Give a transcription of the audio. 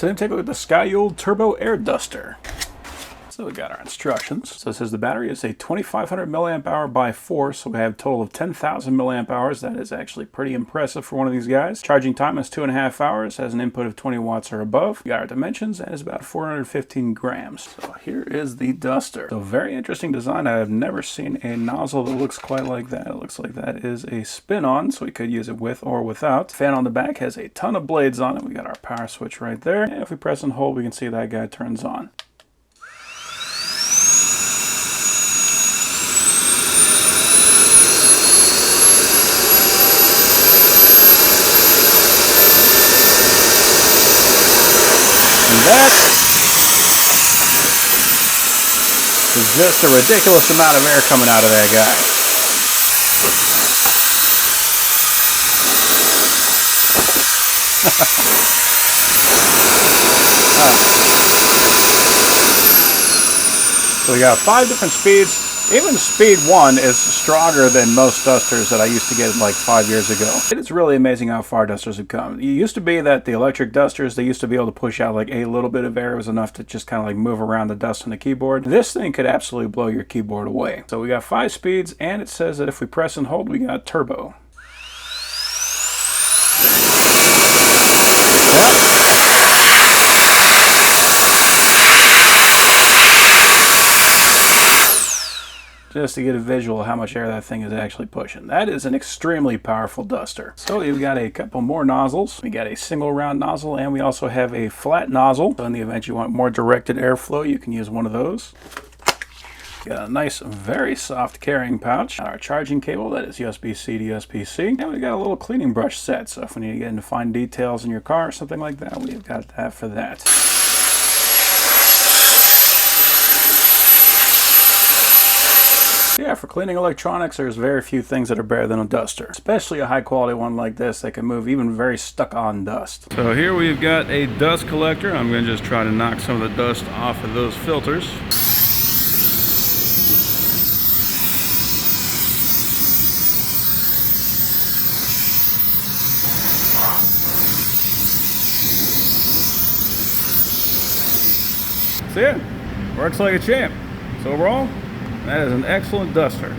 Today, take a look at the SKYULE Turbo Air Duster. So we got our instructions. So it says the battery is a 2500 milliamp hour by 4, so we have a total of 10,000 milliamp hours. That is actually pretty impressive for one of these guys. Charging time is 2.5 hours, has an input of 20 watts or above. We got our dimensions, and is about 415 grams. So here is the duster. So very interesting design. I have never seen a nozzle that looks quite like that. It looks like that is a spin-on, so we could use it with or without. Fan on the back has a ton of blades on it. We got our power switch right there. And if we press and hold, we can see that guy turns on. That is just a ridiculous amount of air coming out of that guy. So we got 5 different speeds. Even speed 1 is stronger than most dusters that I used to get like 5 years ago. It is really amazing how far dusters have come. It used to be that the electric dusters, they used to be able to push out like a little bit of air. It was enough to just kind of like move around the dust on the keyboard. This thing could absolutely blow your keyboard away. So we got 5 speeds, and it says that if we press and hold, we got turbo. Just to get a visual of how much air that thing is actually pushing. That is an extremely powerful duster. So we've got a couple more nozzles. We got a single round nozzle, and we also have a flat nozzle. So in the event you want more directed airflow, you can use one of those. Got a nice, very soft carrying pouch. Our charging cable, that is USB-C to USB-C. And we got a little cleaning brush set, so if we need to get into fine details in your car or something like that, we've got that for that. Yeah, for cleaning electronics, there's very few things that are better than a duster. Especially a high quality one like this that can move even very stuck on dust. So here we've got a dust collector. I'm going to just try to knock some of the dust off of those filters. So yeah, works like a champ. So overall, that is an excellent duster.